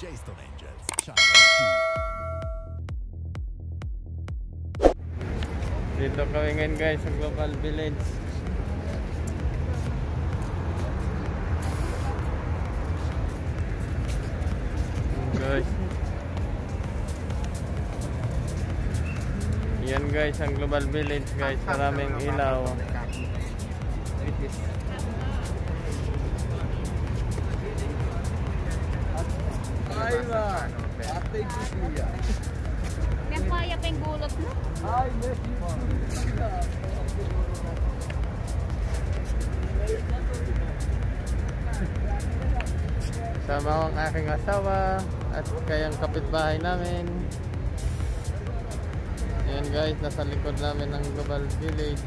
Jason Angels Channel 2. Dito kami ngayon guys sa Global Village. Guys. Yan guys ang Global Village guys, maraming ilaw. Ay ba? Ate Kuya. May kaya pa yung gulot mo. Ay, yes. Sama ko ang aking asawa at kayang kapitbahay namin. Yan guys, nasa likod namin ng Global Village.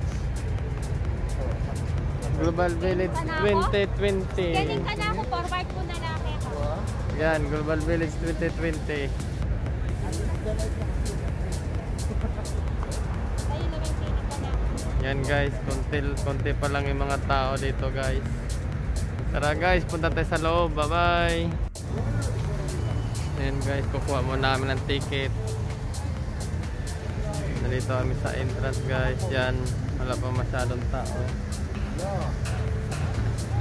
Global Village 2020. Galing ka na ako, forward ko na laki ako. Yan, Global Village 2020. Ayun naman, kinig ka na. Yan guys, konti pa lang yung mga tao dito guys. Tara guys, punta tayo sa loob. Bye bye. Yan guys, kukuha muna namin ng ticket. Nandito kami sa entrance guys. Yan, wala pa masyadong tao.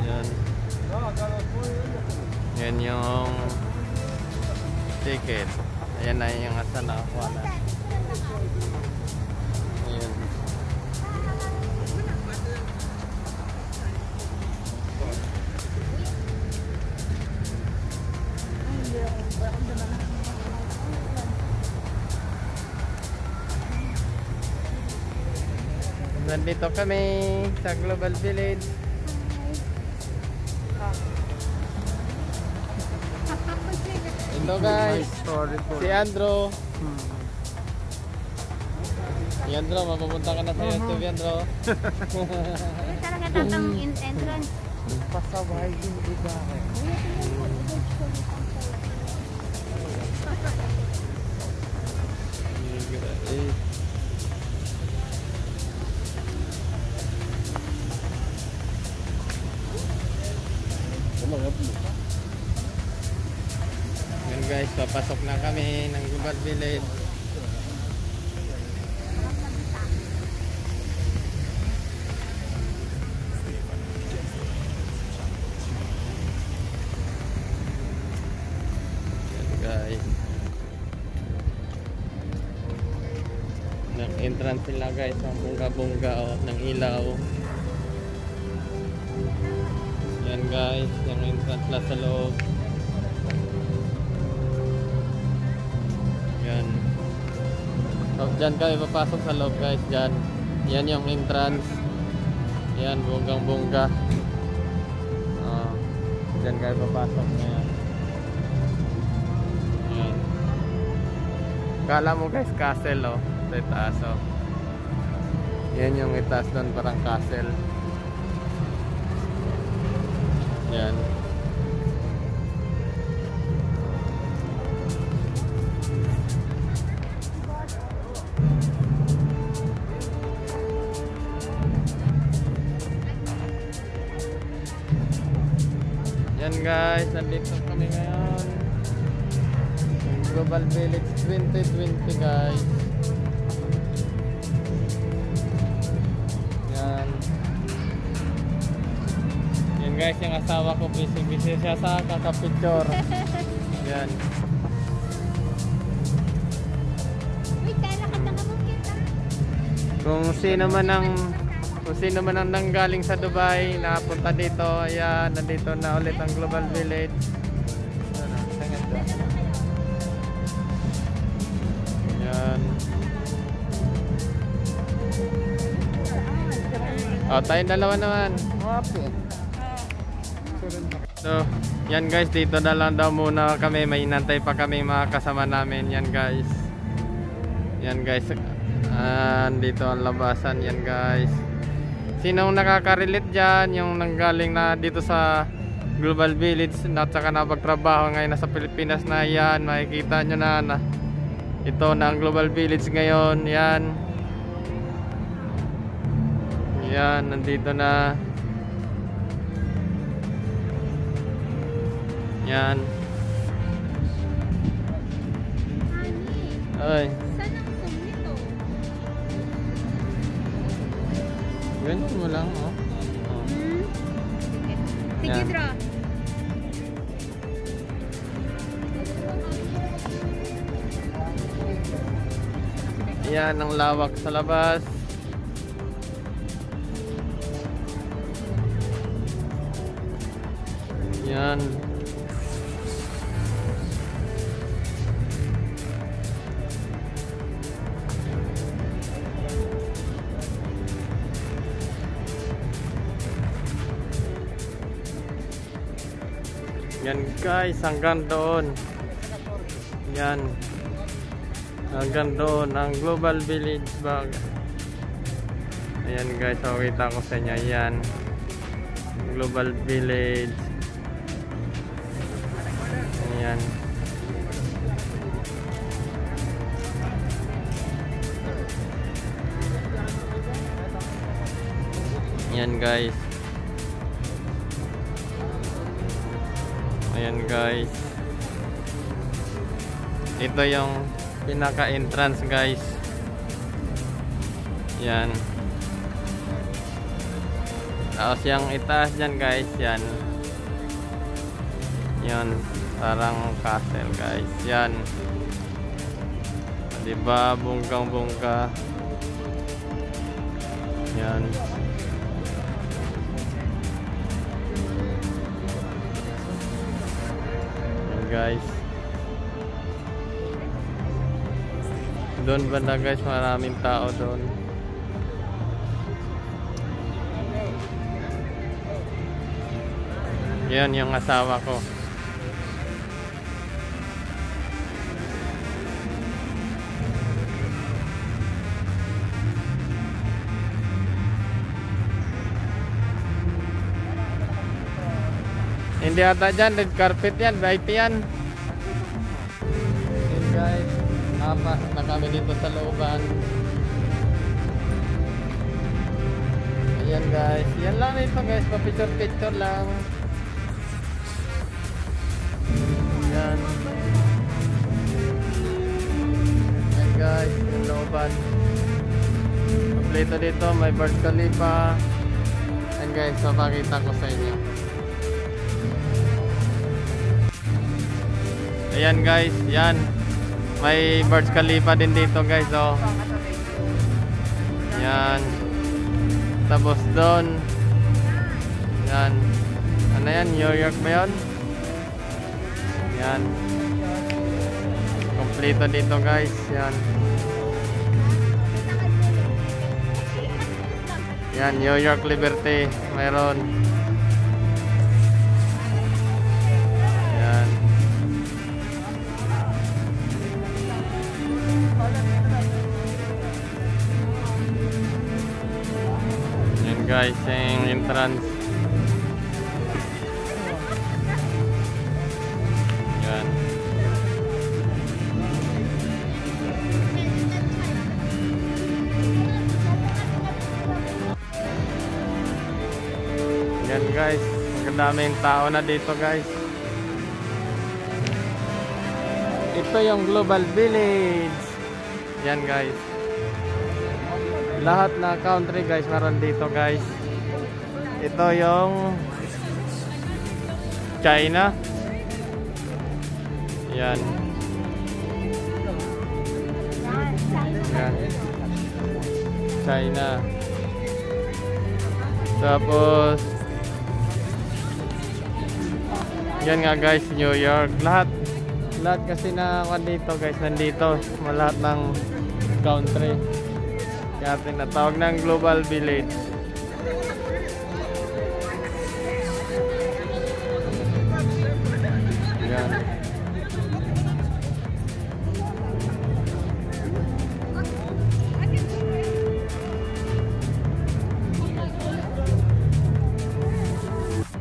Yan. Yan yung ticket. Ayan na yung asa na kuha na. Ayan. Nandito kami sa Global Village. Ito guys, si Andrew. Si Andrew, mapupunta ka na sa YouTube, Andrew. Ayun talaga tatang entrance. Pasaway yung iba. Yan guys, papasok na kami ng Global Village. Yan guys. Nag-entrance sila guys, ang bunga-bunga ng ilaw. Yan guys, yung entrance na sa loob. Yan. So, dyan kami papasok sa loob guys, dyan. Yan yung entrance. Yan, bunggang-bungga. Dyan kami papasok ngayon. Yan. Kala mo guys, castle oh. Sa itaas oh. Yan yung itaas doon, parang castle. Yan. Yan guys, nandito kami ngayon. Global Village 2020 guys. Yan. Yan guys, yung asawa ko busy siya sa kakapicture. Yan. Wait, lalakad na naman kita. Kung sino man ang nanggaling sa Dubai, napunta dito, ayan, nandito na ulit ang Global Village. Ayan. Oh, tayong dalawa naman. So, yan guys, dito na lang daw muna kami. May inantay pa kami mga kasama namin. Yan guys. Yan guys. Dito ang labasan. Yan guys. Sinong nakaka-relate dyan, yung nanggaling na dito sa Global Village at saka napagtrabaho ngayon nasa Pilipinas na, yan, makikita nyo na ito na ang Global Village ngayon. Yan. Yan, nandito na. Yan. Ay, Saan ang zoom nito? ganyan mo lang, oh. Oh. Sige, Yan. draw. Yan ang lawak sa labas. Yan. Yan guys, hanggang doon. Yan. Hanggang doon ang Global Village bag. Ayan guys, so kita ko sa inyo. Yan. Global Village. Ayan. Ayan guys. Ayan guys. Ito yung pinaka-entrance guys. Yan. Tapos yung itaas dyan guys, yan. Yan. Parang castle guys. Yan. Diba? Bungkang-bungka. Yan. Yan guys. Doon banda guys, maraming tao doon. Yan yung asawa ko. Hindi ata dyan, red carpet yan, VIP yan. Yan guys, nakapasok na kami dito sa looban. Ayan guys, yan lang ito guys, pa-picture lang. Yan. Yan guys, yung looban. Kompleto dito, may Burj Khalifa. Yan guys, so pakita ko sa inyo. Ayan guys, yan. May Burj Khalifa din dito guys, oh. Yan. Tapos doon. Yan. Ano yan? New York ba yun? Yan. Kompleto dito guys, yan. Yan, New York Liberty. Mayroon. Yan. Yan guys, yung entrance. Yan. Yan guys, ang daming tao na dito guys. Ito yung Global Village. Yan guys. Lahat na country guys meron dito guys. Ito yung China. Yan. Yan. China. Tapos yan nga guys, New York. Lahat kasi na dito guys, nandito. Lahat ng country. Kaya tinatawag ng Global Village. Yan.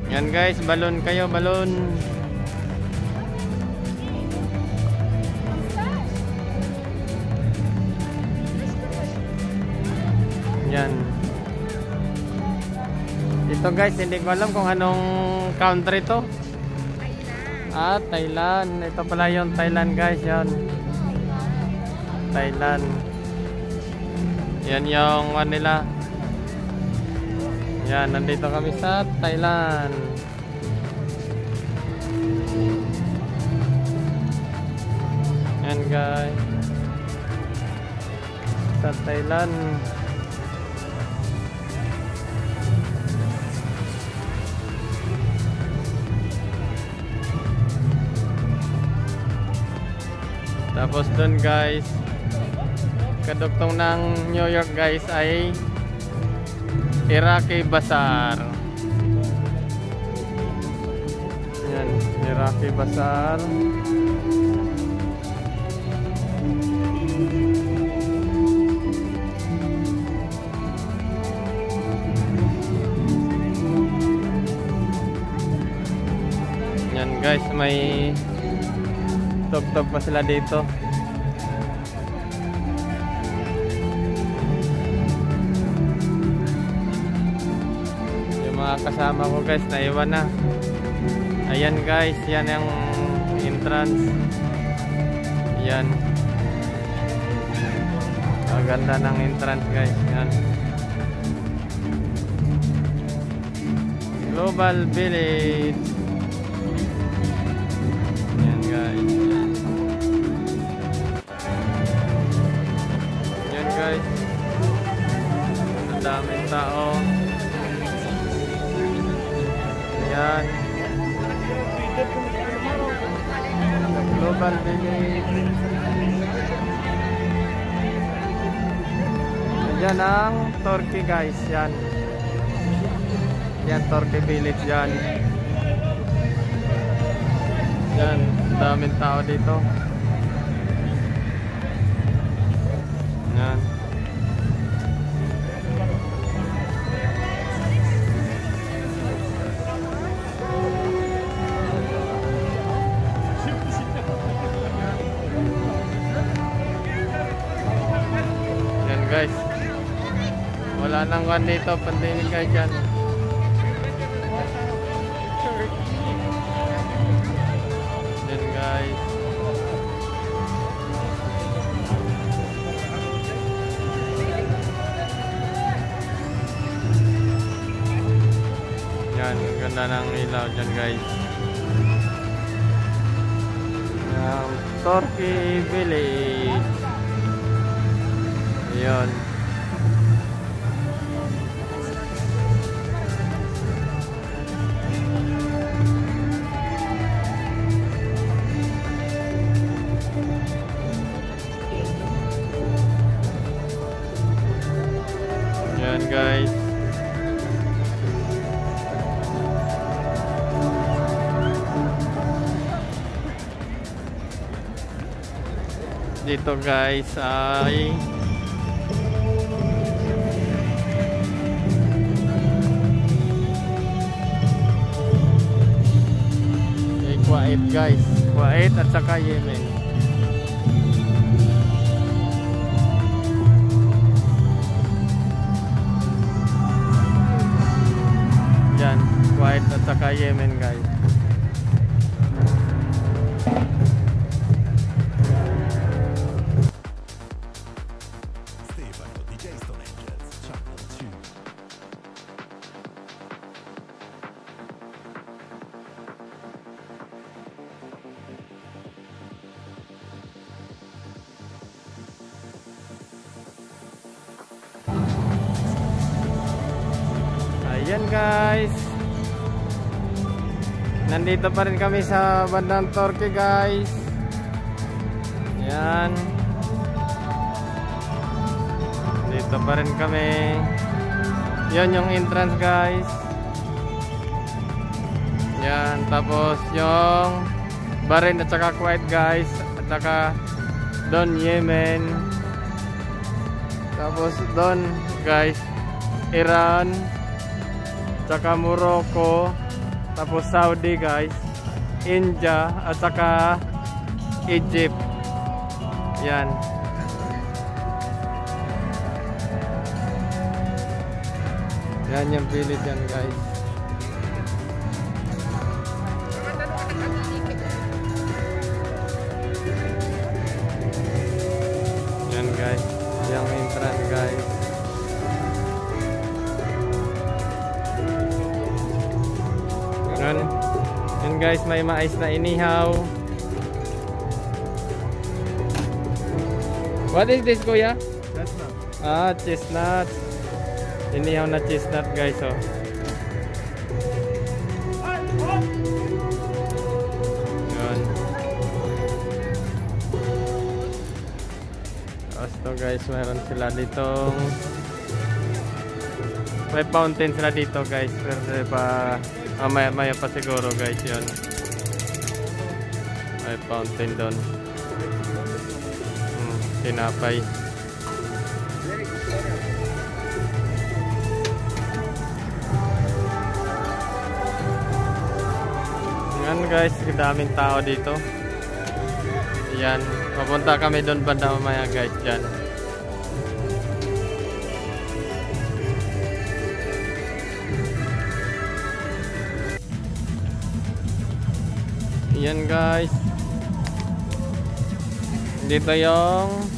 Yan guys, balon kayo, balon. Yan. Ito guys, hindi ko alam kung anong country to. Thailand. Ito pala yung Thailand guys, yan. Thailand. Yan yung ano nila. Yan, nandito kami sa Thailand. Yan guys, sa Thailand. Tapos dun guys, kaduktong ng New York guys ay Iraqi Bazaar. Yan, Iraqi Bazaar. Yan guys, may tog-tog pa sila dito. Yung mga kasama ko guys, naiwan na. Ayan guys, yan yung entrance. Yan. Maganda ng entrance guys. Yan. Global Village. Yan guys. Yan guys. Ang daming tao. Yan. Global Village. Yan ang Turkey guys. Yan. Yan, Turkey Village yan. Yan, daming tao dito. Yan. Yan guys. Wala nang kan dito, pandemic guys yan. Yan guys. Yan, ganda ng ilaw dyan guys. Yan, Turkey Village. Yan. Yan guys. Dito guys ay Kuwait guys. Kuwait at saka Yemen. Yan, Kuwait at saka Yemen guys. Stefano DJ Stone Angels, Channel 2. Ayan guys, nandito pa rin kami sa bandang Turkey guys. Yan, dito pa rin kami. Yan yung entrance guys. Yan, tapos yung Bahrain at saka Kuwait guys, at saka Don Yemen. Tapos Don guys, Iran, tsaka Morocco, tapos Saudi guys, India at saka Egypt. Yan. Yan yung village yan guys. guys, may mais na inihaw. What is this, kuya? Chestnut. Ah, chestnut. Inihaw na chestnut, guys, oh. Yun. Tapos to, guys, meron sila ditong may fountain sila dito, guys. Pero pa maya pa siguro, guys, yun. May fountain doon. Tinapay. Yan, guys, daming tao dito. Yan, papunta kami doon banda mamaya, guys, dyan. Yan, guys. Dito yung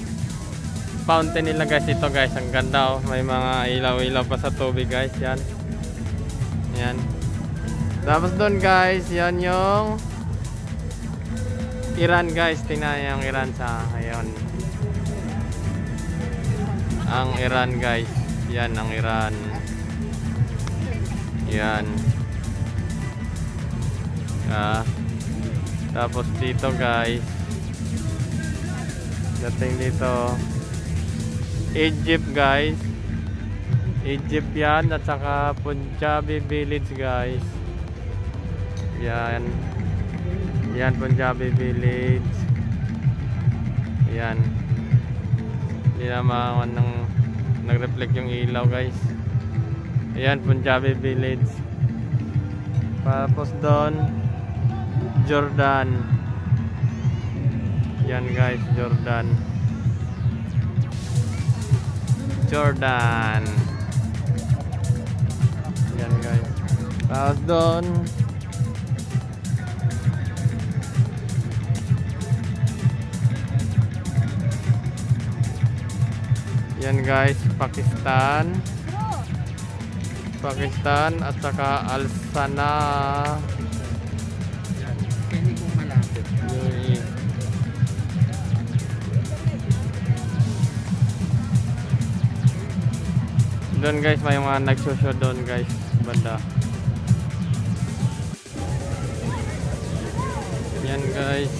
fountain nila, guys. Ito, guys, ang ganda, oh. May mga ilaw-ilaw pa sa tubig, guys. Yan. Yan. Tapos doon, guys, yan yung Iran, guys. Tingnan yung Iran sa ngayon. Ang Iran, guys. Yan ang Iran. Yan. Tapos dito, guys, dating dito Egypt, guys. Egypt yan, at saka Punjabi village, guys. Yan. Yan, Punjabi village. Yan. Hindi naman nag-reflect yung ilaw, guys. Yan, Punjabi village. Tapos doon Jordan. Yan, guys, Jordan. Jordan. Yan, guys. Tapos doon yan, guys, Pakistan. Pakistan at saka Al-Sana. Pwede kong malapit. UAE. Doon, guys, may mga nagsushow doon, guys, banda. Yan, guys.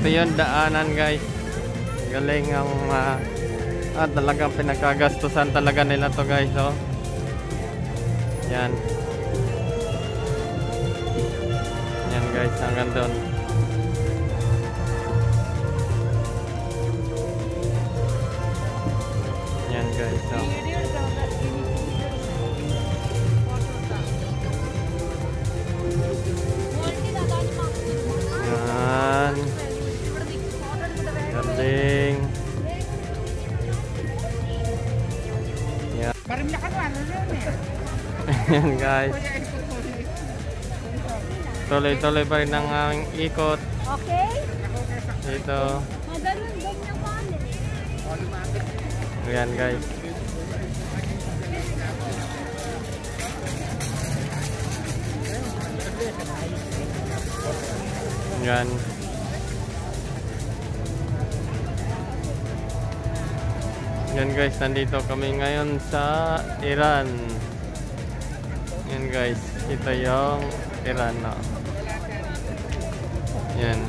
Ito yung daanan, guys. Galing ang talagang pinagkagastusan talaga nila to, guys, oh. Yan. Yan, guys, hanggang doon. Yan, guys, oh. Yan. Galing. Yan. Yan, guys. Tuloy-tuloy pa rin ang ikot. Okay? Dito. Magaling din yung kanin. Ayan, guys. Yan. Yan, guys, nandito kami ngayon sa Iran. Yan, guys, ito yung Iran, no? Yan.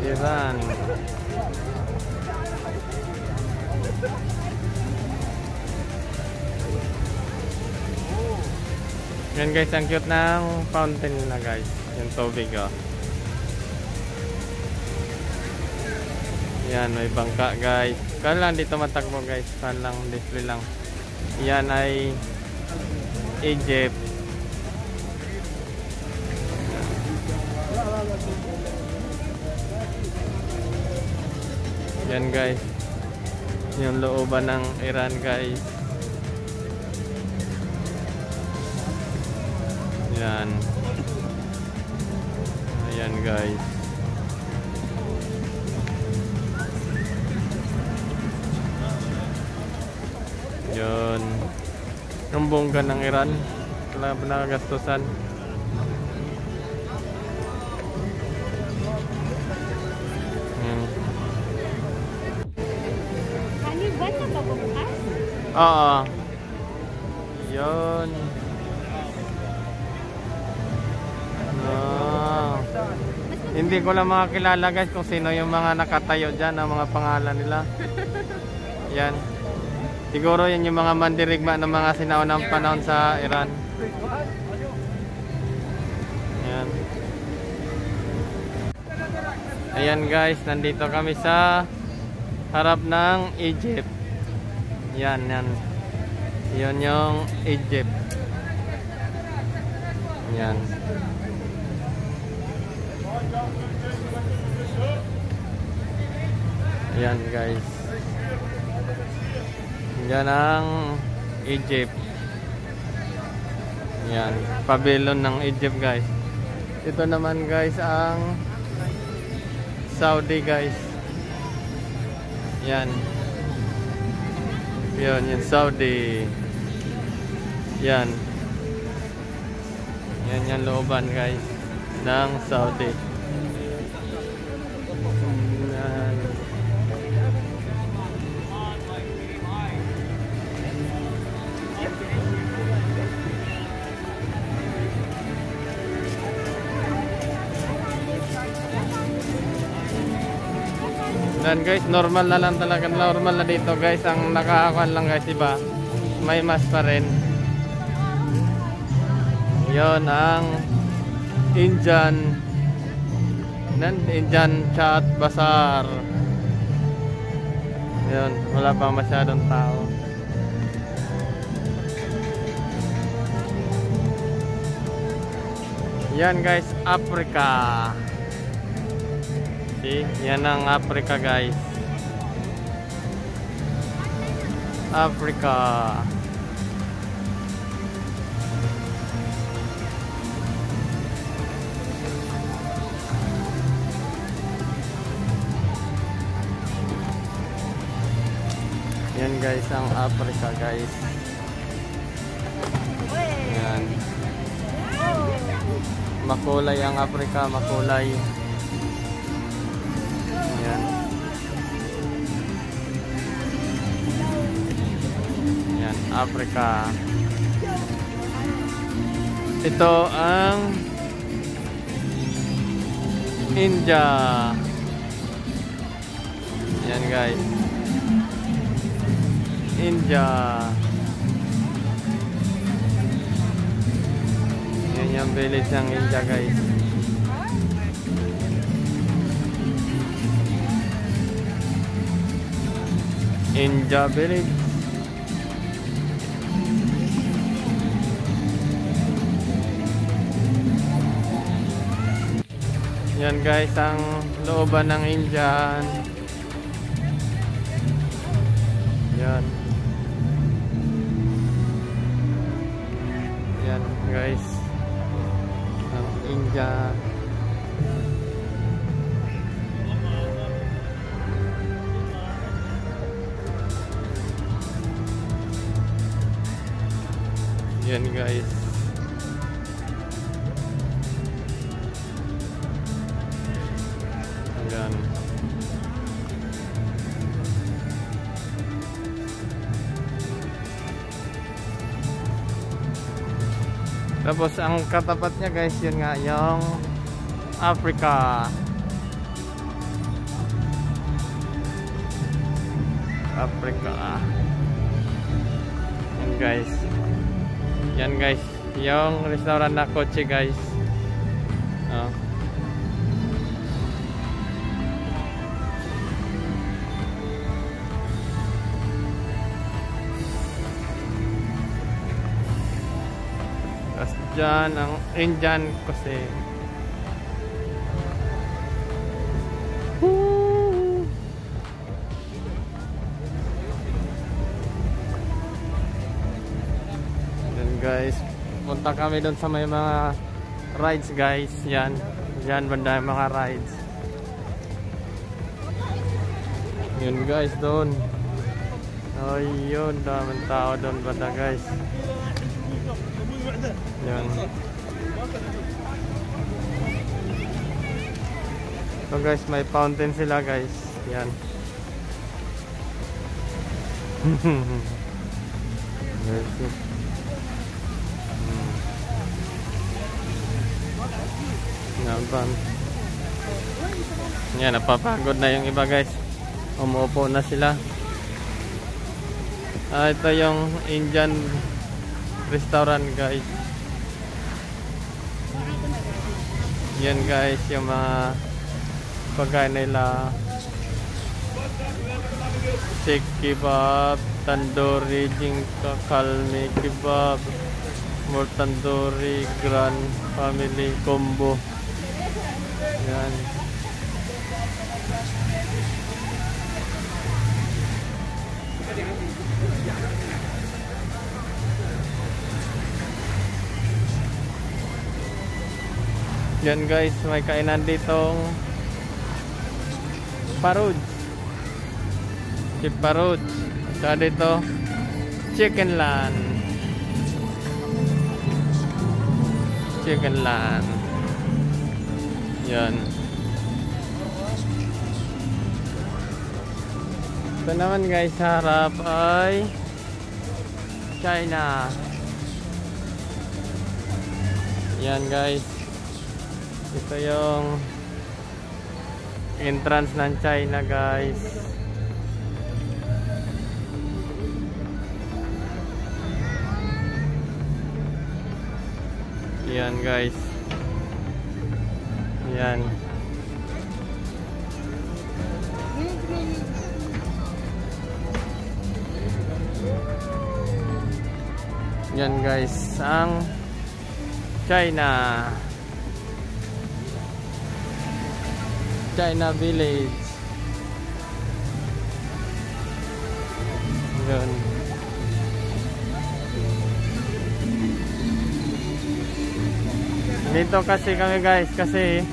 Iran. Yan, guys, ang cute ng fountain na, guys. Yung tubig, oh. Yan, may bangka, guys. Kaya lang dito matakbo, guys. Kaya lang, display lang. Yan ay Egypt. Yan, guys. Yung looban ng Iran, guys. Yan. Ayan, guys. Yun. Yung bongga ng Iran. Wala nakagastusan. Ano ba na pabubukas? Oo. Yun. Hindi ko lang makakilala guys kung sino yung mga nakatayo dyan, ang mga pangalan nila. Yan. Siguro yan yung mga mandirigma ng mga sinaunang panahon sa Iran. Yan. Ayan guys, nandito kami sa harap ng Egypt. Yan, yan. Yun yung Egypt. Yan. Ayan guys. Yan ang Egypt. Yan. Pavilion ng Egypt guys. Ito naman guys ang Saudi guys. Yan. Yan yung Saudi. Yan. Yan yung looban guys ng Saudi. Yan. Yan guys, normal na lang talaga, normal na dito guys. Ang nakakakuan lang guys, iba may mas pa rin. Yon ang Indian Chat Bazaar. Yon, wala pa masyadong tao. Yan guys, Africa. Yan ang Africa guys. Africa. Yan guys ang Africa guys. Yan. Makulay ang Africa, makulay. Yan. Yan, Africa. Ito ang India. Yan guys. India. Yan yung village ng India guys. India village. Yan guys ang looban ng Indian. Yan. Yan guys ang India. Yan guys. Yan. Tapos ang katapat niya guys, yun nga yung Africa. Africa. Yan guys. Yan guys, yung restaurant na kotse guys. Oh. Tapos dyan ang Indian kasi. Guys, punta kami doon sa may mga rides guys. Yan, yan banda yung mga rides. Yun guys, doon Ayun, daming tao doon banda guys. Yan. So guys, may fountain sila guys. Yan. Napan. Yan, napapagod na yung iba guys. Umuupo na sila. Ito yung Indian restaurant guys. Yan guys, yung mga pagkain nila. Sikh kebab, tandoori, jingka, kalmi kebab, more tandoori, grand family combo. Yan. Yan guys, may kainan ditong parud. Chip parud. Saka dito chicken land. Chicken land. Yan. Ito naman guys, sa harap ay China. Yan guys. Ito yung entrance ng China guys. Yan guys. Yan. Yan guys, ang China. China Village. Yun. Dito kasi kami guys, kasi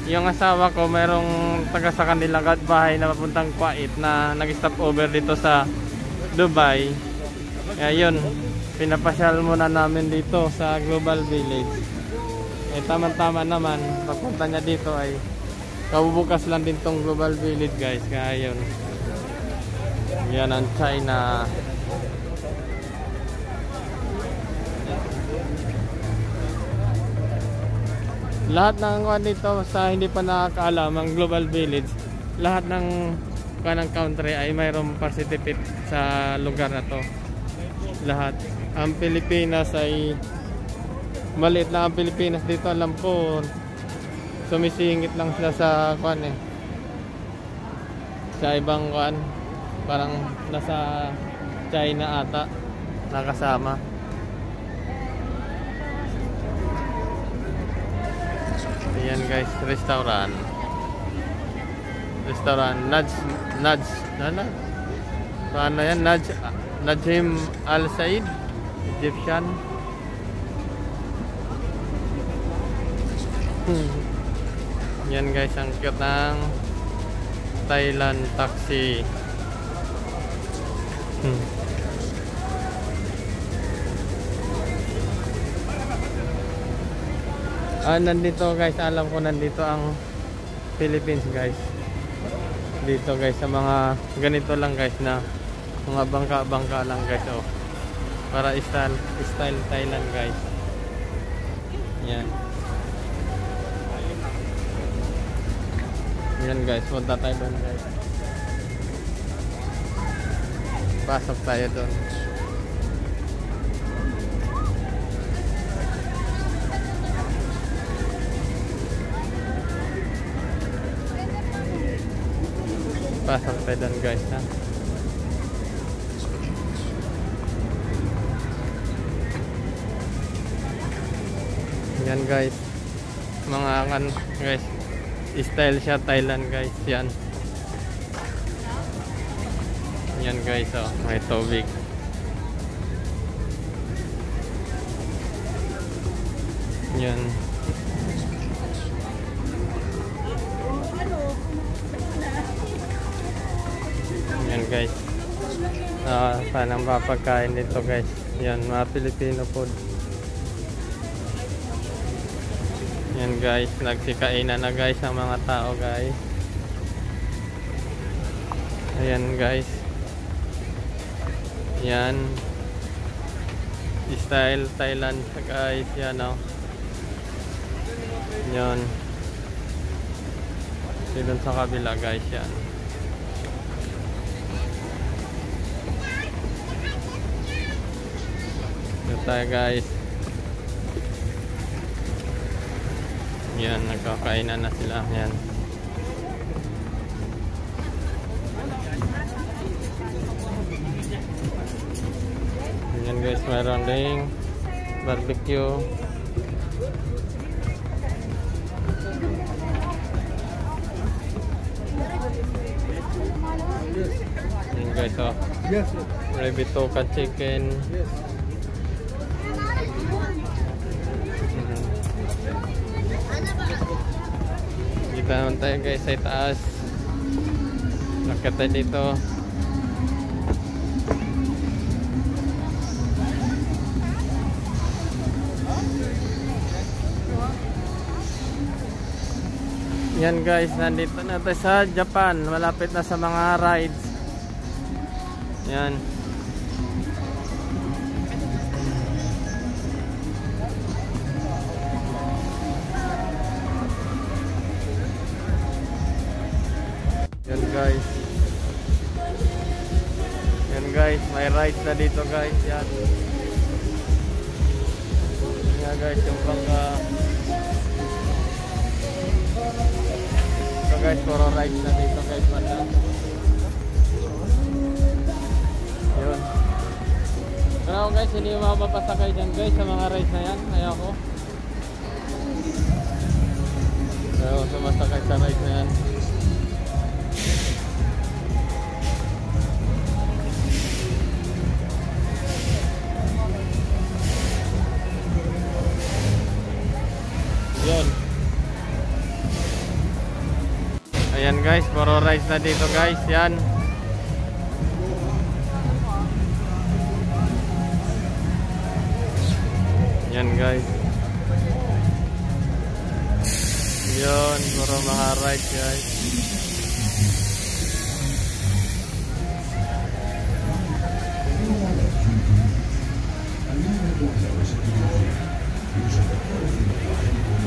yung asawa ko mayroong taga sa kanilang bahay na papuntang Kuwait na nag-stop over dito sa Dubai. Kaya yun, pinapasyal muna namin dito sa Global Village. Eh tama-tama naman, pagpunta niya dito ay kabubukas lang din tong Global Village guys. Kaya yun, yan ang China. Lahat ng dito sa hindi pa nakakaalam ang Global Village, lahat ng kanang country ay mayroong participate sa lugar na to. Lahat. Ang Pilipinas ay maliit lang ang Pilipinas dito, alam ko sumisingit lang sila sa kuan eh. Sa ibang kuan, parang nasa China ata nakasama. Ayan guys, restaurant. Restaurant ano yan? Najim Al Said Egyptian. Yan guys, ang cute ng Thailand taxi. Nandito guys, alam ko nandito ang Philippines guys. Dito guys, sa mga ganito lang guys, na mga bangka-bangka lang guys. Oh, para style Thailand guys. Yan. Yan guys, punta tayo doon guys. Pasok tayo doon. Pasok tayo doon guys ha. Yan guys, mga kan guys, style siya Thailand guys. Yan. Yan guys, oh, may tubig. Yan. Yan guys. pa ng mga pagkain dito guys. Yan, mga Filipino food. Yan guys, nagsikainan na guys ang mga tao guys. Ayan guys. Yan. Style Thailand guys. Yan o. Yan. Doon sa kabila guys yan. Dito tayo guys. Yan, nagkakainan na sila. Yan. Yan guys, mayroon ding barbecue. Yan guys, oh. Yes. Ribituka chicken. Kita naman tayo guys sa itaas. Nakita tayo dito. Yan guys, nandito na tayo sa Japan. Malapit na sa mga rides. Yan. Yan guys. Yan guys, may rides na dito guys. Yan. Yan guys, yung bangka. So guys, puro rides na dito guys. Yun. Pero ako guys, hindi mapapasakay dyan guys sa mga rides na yan. Ayaw ko. Ayaw sumasakay sa rides na yan. Yun. Ayan guys, puro rides na dito guys. Yan. Yan guys. Yun, puro mga rides guys.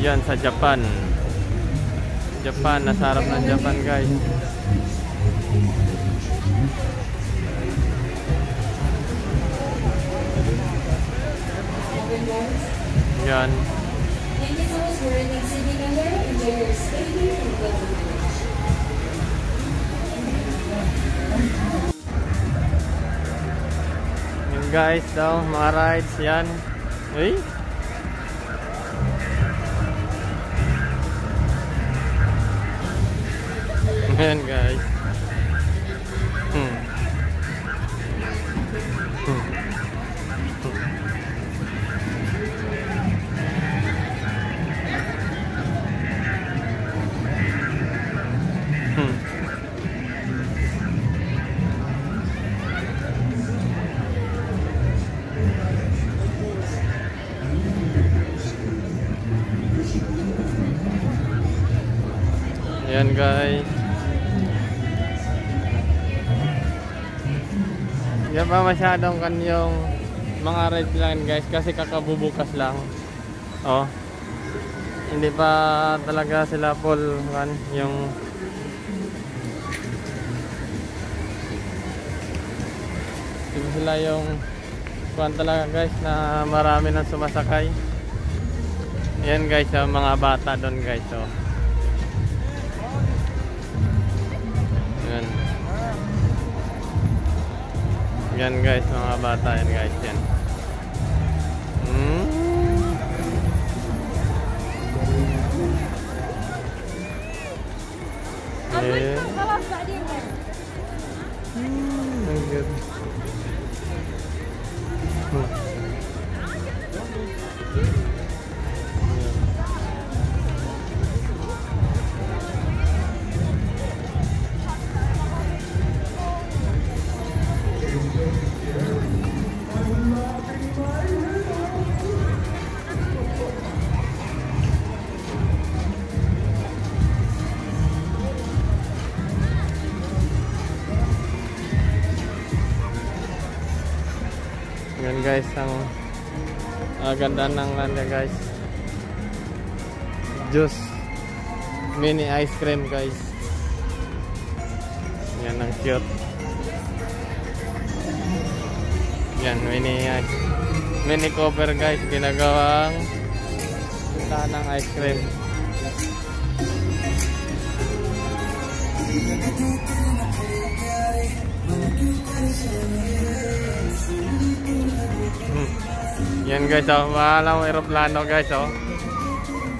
Yan sa Japan. Japan, nasa harap ng Japan guys. Yan. Thank you so much for renting City Number. Enjoy your stay here and welcome. Yan guys daw, mga rides yan. Uy. Ayan guys. Ayan guys. Hindi pa masyadong kanyang mga rides lang guys kasi kakabubukas lang. Oh. Hindi pa talaga sila full kan yung hindi sila yung kuan talaga guys na marami nang sumasakay. Ayan guys, yung mga bata doon guys. Oh. Ayan. Yan guys, mga bata yan guys, yan. Yeah. Ang good. Yan guys, ang ganda ng ano guys. Juice. Mini ice cream guys. Yan ang cute. Yan, mini cover guys, ginagawang tindahan ng ice cream. Yan guys, oh, mahalang aeroplano guys, oh.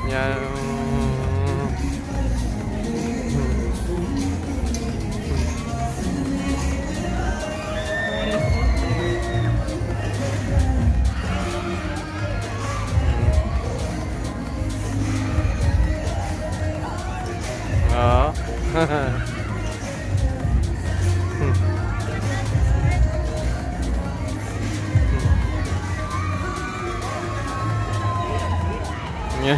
Yan. Oh. The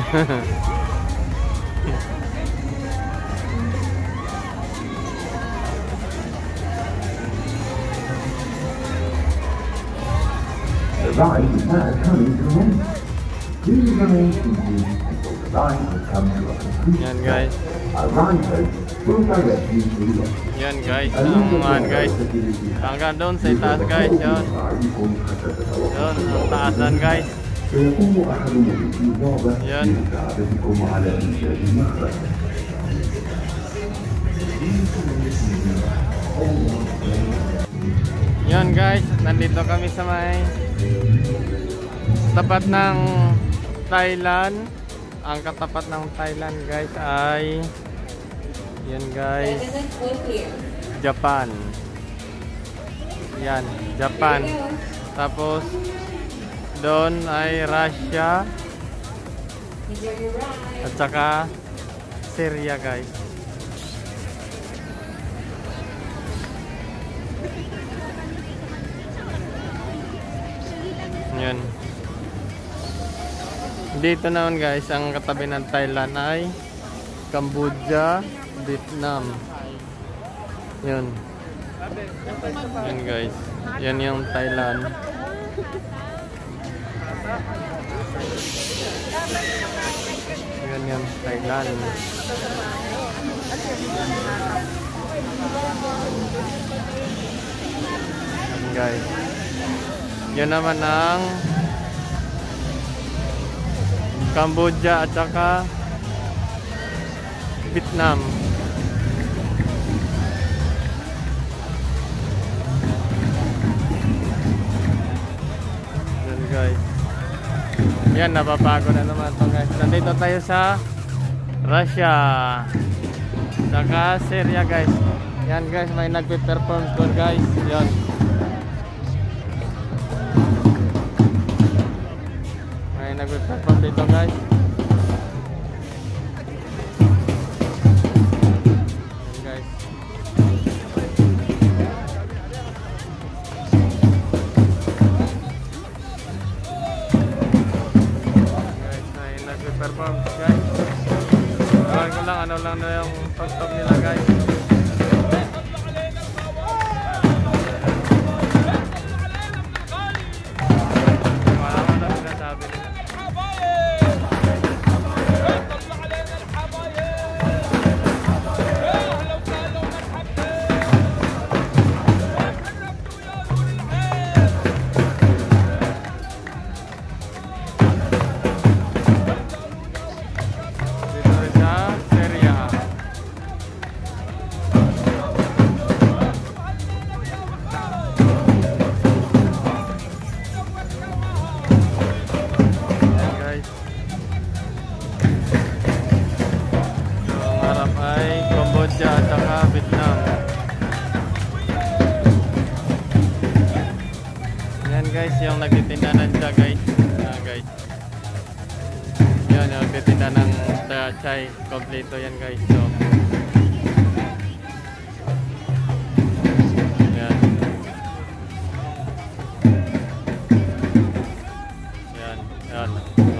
ride is now coming to an end. Please remain seated until the ride has come to a conclusion. Yan guys. A ride host will direct you to the exit. Yan guys, ang guys. Hanggang doon sa itaas guys, yun. Yun, ang taasan guys. سيقوم أحدهم بالإضافة yan. لمساعدتكم على إنشاء المخرج. Yan guys, nandito kami sa may tapat ng Thailand. Ang katapat ng Thailand guys ay yan guys, Japan. Yan, Japan. Tapos doon ay Russia at saka Syria guys. Yan. Dito naman guys, ang katabi ng Thailand ay Cambodia, Vietnam. Yan. Yan guys. Yan yung Thailand. Yan yung Thailand. Yan guys. Yan naman ang Cambodia at saka Vietnam. Yan guys. Yan, napapago na naman to guys. Nandito tayo sa Russia saka Syria guys. Yan guys, may nagpe-perform doon guys. Yan. Nagpe-perform dito guys. Yan guys. Guys, ay nagpe-perform guys. Alam ko lang ano lang na yung tugtog nila guys. Cambodia at saka Vietnam. Yan guys, yung nagtitinda ng guys. Guys. Yan, yung nagtitinda ng chai. Kompleto yan guys. So, yan. Yan. Yan. So,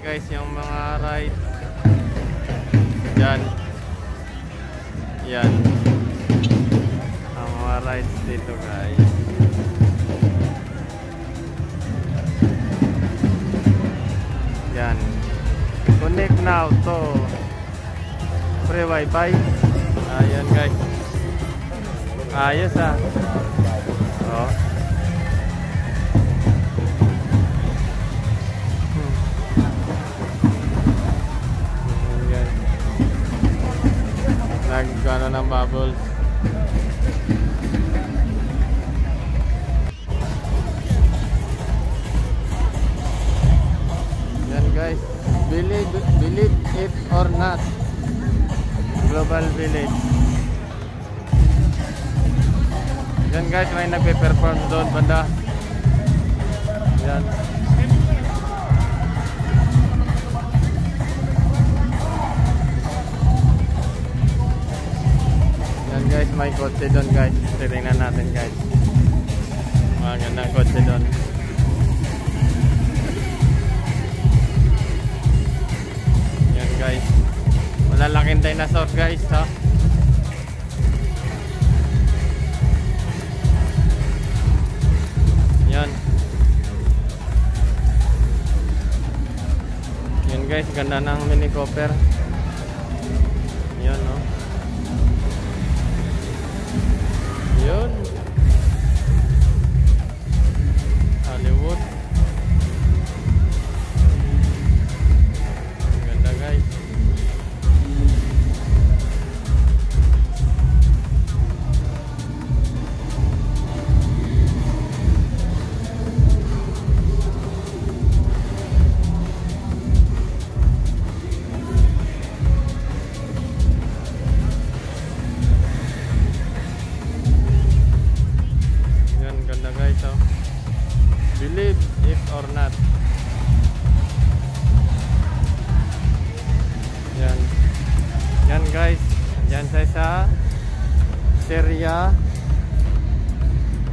guys, yung mga rides dyan. Yan. Ang mga rides dito guys. Yan. Connect now to free wifi. Ayan guys. Ayos ah. Oh. Nagkano ng bubbles. Yan guys, believe it or not, Global Village. Yan guys, may nagpe-perform doon banda. Yan. Guys, may kotse doon guys. Titingnan natin guys. Mga gandang kotse doon. Yan guys. Malalaking dinosaur guys ha. Yan. Yan guys, ganda ng mini cooper. Yan no. Yun. Hollywood. Ganda guys. Believe it or not. Yan. Yan guys. Yan sa Syria,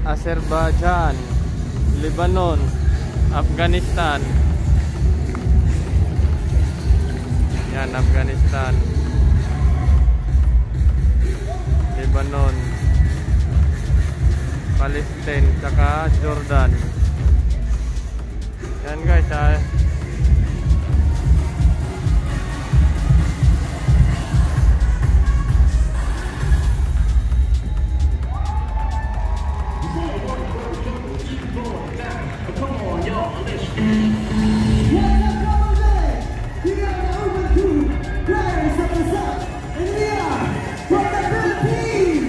Azerbaijan, Lebanon, Afghanistan. Yan, Afghanistan, Lebanon, Palestine, saka Jordan. Yan guys ah.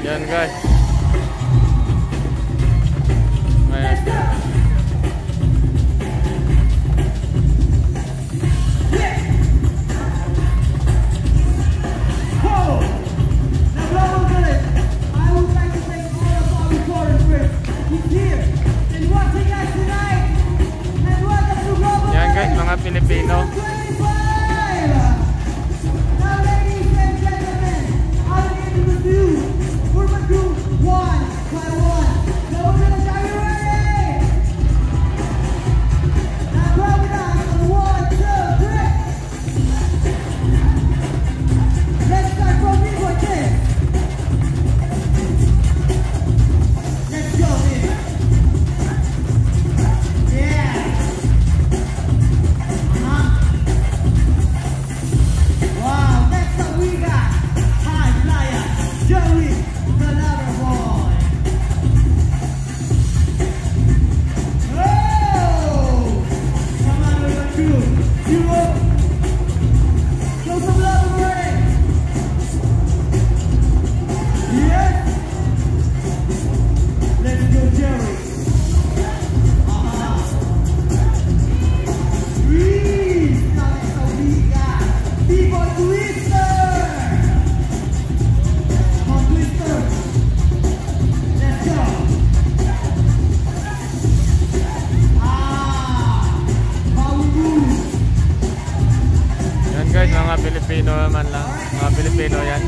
Yan guys. Yan guys, mga Pilipino. Guys, mga Pilipino naman lang. Mga Pilipino yan.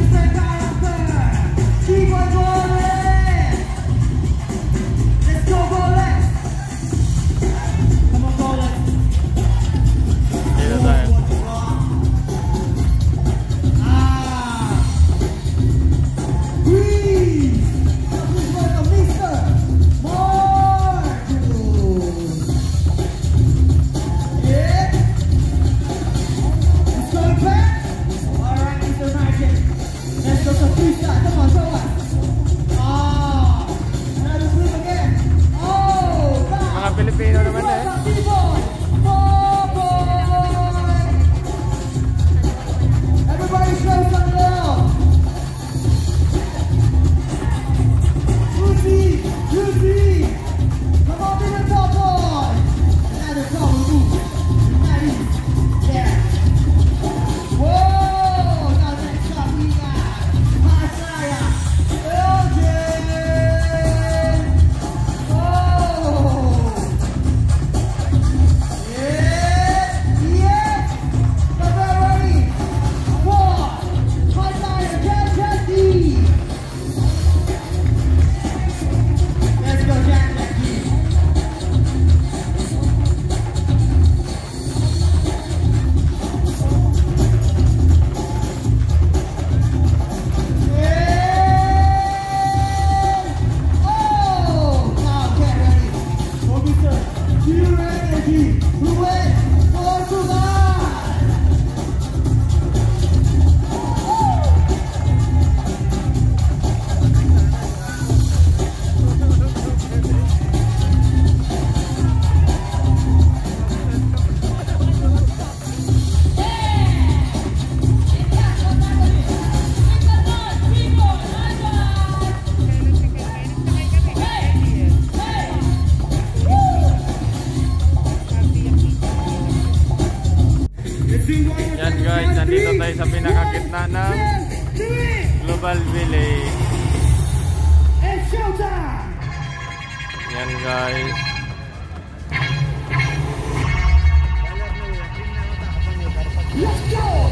Dito tayo. gitna ng Global Village. Yan guys. Let's go!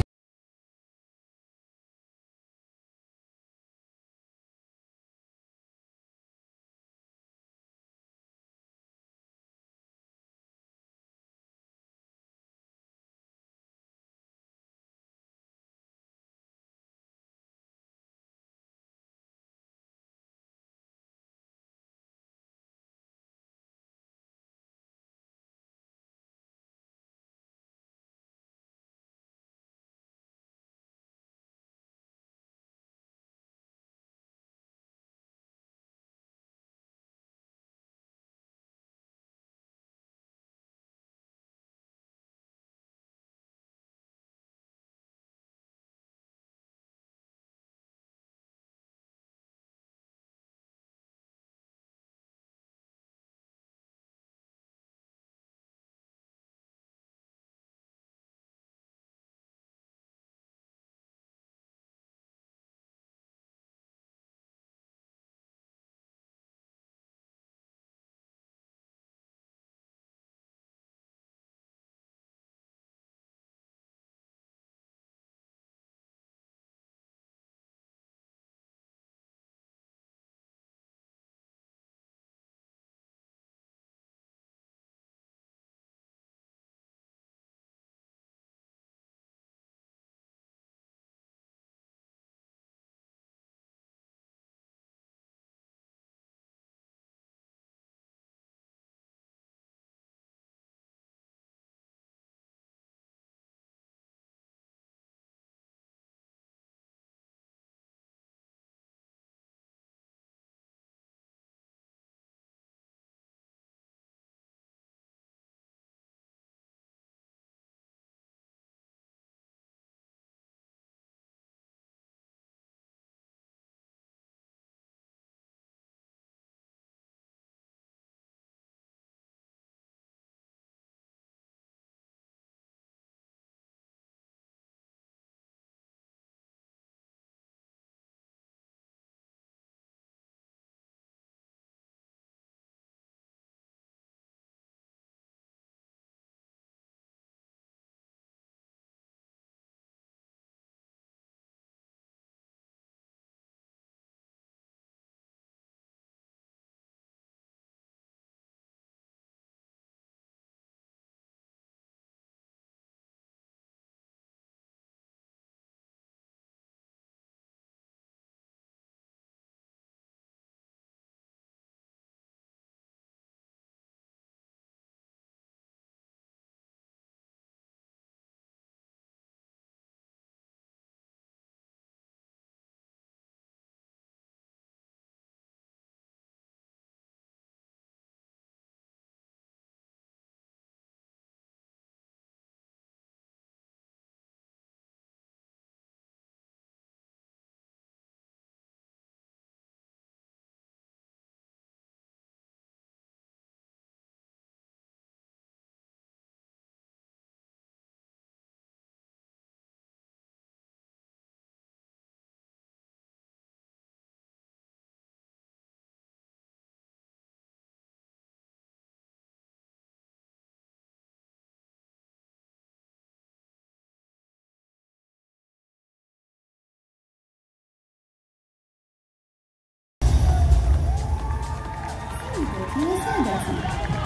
سادتي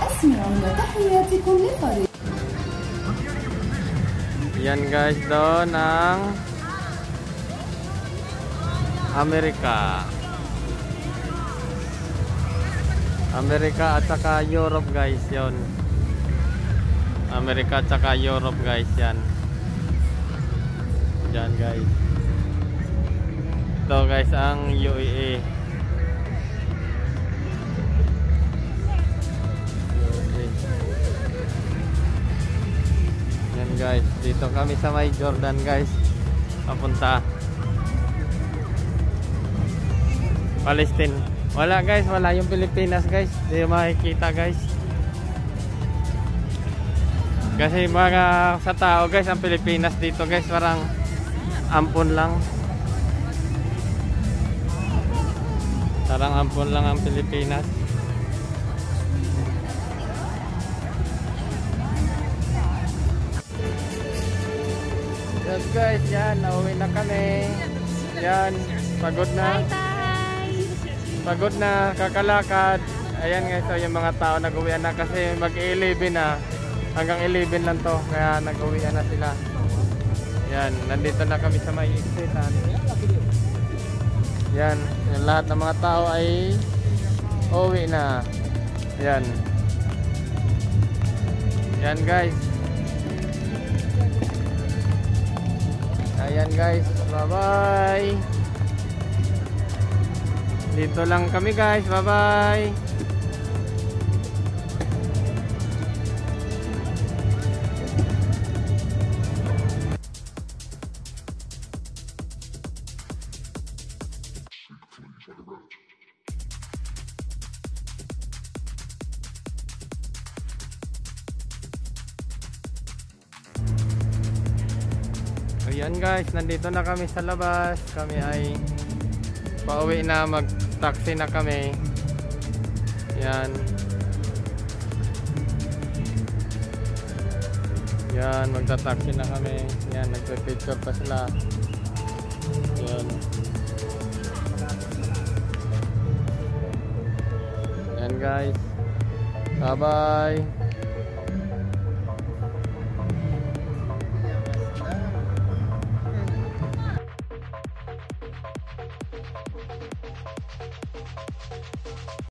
أسمعوا تحياتكم لفريق. Yan guys, doon ang Amerika. Amerika at saka Europe guys, yon. Amerika at saka Europe guys, yan. Yan guys. Ito guys ang UAE. Yan guys, dito kami sa may Jordan guys. Papunta Palestine. Wala guys, wala yung Pilipinas guys. Hindi makikita guys. Kasi mga sa tao guys, ang Pilipinas dito guys, parang ampon lang. Parang ampon lang ang Pilipinas. Yes guys, yan, nauwi na kami. Yan, pagod na. Pagod na, kakalakad. Ayan guys, so yung mga tao nag-uwian na kasi mag-11 na. Hanggang 11 lang to, kaya nag-uwian na sila. Yan, nandito na kami sa may iksitan. Yan, yung lahat ng mga tao ay uwi na. Yan. Yan guys. Ayan guys, bye bye. Dito lang kami guys, bye bye. Ayan guys, nandito na kami sa labas. Kami ay pauwi na, mag-taxi na kami. Yan. Yan, magta-taxi na kami. Yan, nagpe-picture pa sila. Yan. Yan guys. Bye bye.